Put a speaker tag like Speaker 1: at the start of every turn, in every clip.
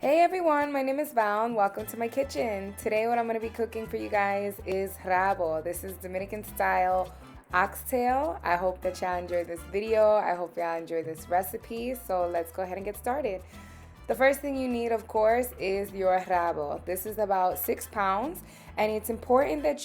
Speaker 1: Hey everyone, my name is Val and welcome to my kitchen. Today what I'm going to be cooking for you guys is rabo. This is Dominican style oxtail. I hope that y'all enjoy this video. I hope y'all enjoy this recipe. So let's go ahead and get started. The first thing you need, of course, is your rabo. This is about 6 pounds, and it's important that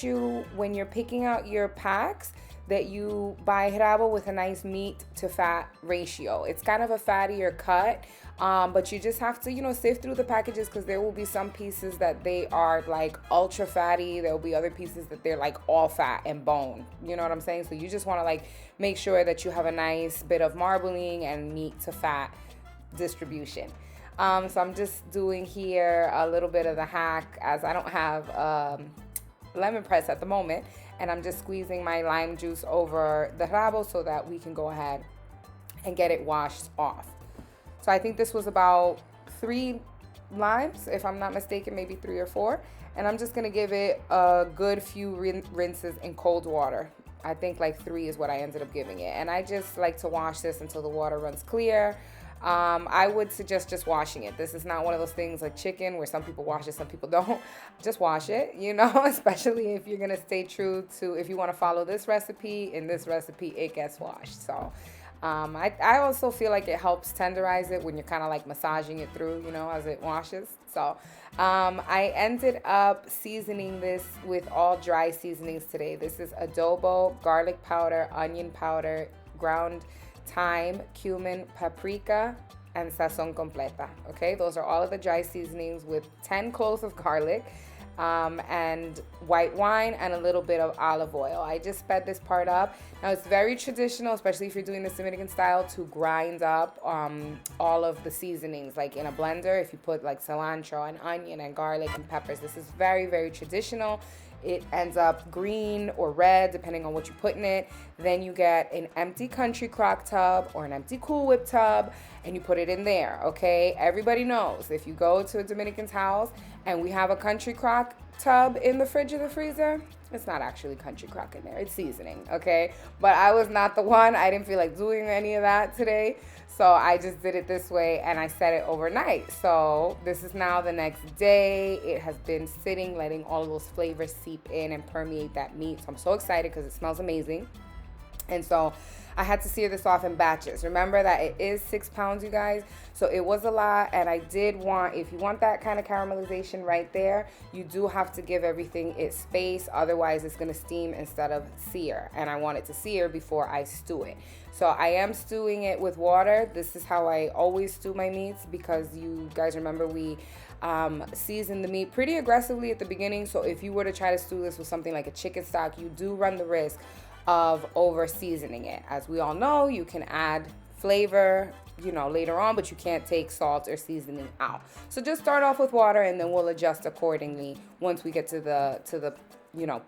Speaker 1: when you're picking out your packs, that you buy rabo with a nice meat to fat ratio. It's kind of a fattier cut, but you just have to, sift through the packages because there will be some pieces that they are like ultra fatty. There will be other pieces that they're like all fat and bone. You know what I'm saying? So you just want to like make sure that you have a nice bit of marbling and meat to fat distribution. So I'm just doing here a little bit of the hack as I don't have lemon press at the moment, and I'm just squeezing my lime juice over the rabo so that we can go ahead and get it washed off. So I think this was about 3 limes, if I'm not mistaken, maybe 3 or 4. And I'm just gonna give it a good few rinses in cold water. I think like 3 is what I ended up giving it. And I just like to wash this until the water runs clear. I would suggest just washing it. This is not one of those things like chicken where some people wash it, some people don't. Just wash it, especially if you're going to stay true to, if you want to follow this recipe, in this recipe, it gets washed. So I also feel like it helps tenderize it when you're kind of like massaging it through, as it washes. So I ended up seasoning this with all dry seasonings today. This is adobo, garlic powder, onion powder, ground thyme, cumin, paprika, and sazon completa. Okay, those are all of the dry seasonings with 10 cloves of garlic and white wine and a little bit of olive oil. I just sped this part up. Now it's very traditional, especially if you're doing this Dominican style, to grind up all of the seasonings like in a blender. If you put like cilantro and onion and garlic and peppers, this is very, very traditional. It ends up green or red depending on what you put in it. Then you get an empty country crock tub or an empty Cool Whip tub and you put it in there, okay? Everybody knows if you go to a Dominican's house and we have a country crock tub in the fridge or the freezer, it's not actually country crock in there, it's seasoning, okay? But I was not the one. I didn't feel like doing any of that today. So I just did it this way and I set it overnight. So this is now the next day. It has been sitting, letting all of those flavors seep in and permeate that meat. So I'm so excited because it smells amazing. And so I had to sear this off in batches. Remember that it is 6 pounds, you guys. So it was a lot. And I did want, if you want that kind of caramelization right there, you do have to give everything its space. Otherwise, it's going to steam instead of sear. And I want it to sear before I stew it. So I am stewing it with water. This is how I always stew my meats because you guys remember we season the meat pretty aggressively at the beginning. So if you were to try to stew this with something like a chicken stock, you do run the risk of over seasoning it. As we all know, you can add flavor, later on, but you can't take salt or seasoning out. So just start off with water and then we'll adjust accordingly once we get to the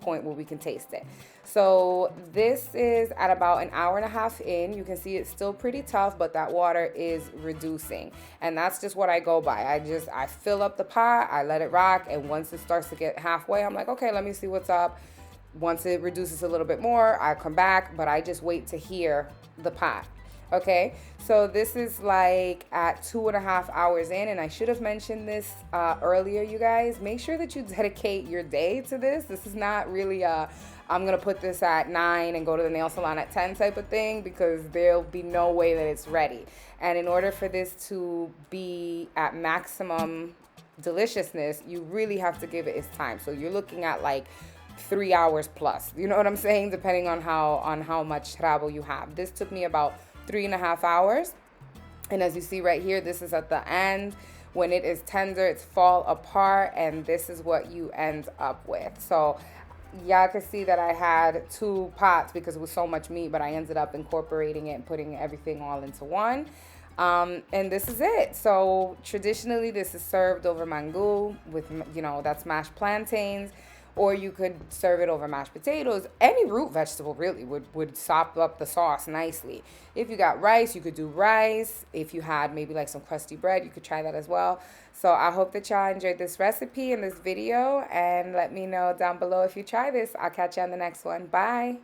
Speaker 1: point where we can taste it. So this is at about an hour and a half in. You can see it's still pretty tough, but that water is reducing. And that's just what I go by. I fill up the pot, I let it rock, and once it starts to get halfway, I'm like, okay, let me see what's up. Once it reduces a little bit more, I come back, but I just wait to hear the pot. Okay, so this is like at 2.5 hours in, and I should have mentioned this earlier, you guys. Make sure that you dedicate your day to this. This is not really I'm gonna put this at 9 and go to the nail salon at 10 type of thing, because there'll be no way that it's ready. And in order for this to be at maximum deliciousness, you really have to give it its time. So you're looking at like 3 hours plus, you know what I'm saying, depending on how much rabo you have. This took me about 3.5 hours, and as you see right here, this is at the end. When it is tender, it's fall apart, and this is what you end up with. So y'all can see that I had 2 pots because it was so much meat, but I ended up incorporating it and putting everything all into one. And this is it. So traditionally this is served over mango with, that's mashed plantains, or you could serve it over mashed potatoes. Any root vegetable really would sop up the sauce nicely. If you got rice, you could do rice. If you had maybe like some crusty bread, you could try that as well. So I hope that y'all enjoyed this recipe and this video, and let me know down below if you try this. I'll catch you on the next one. Bye.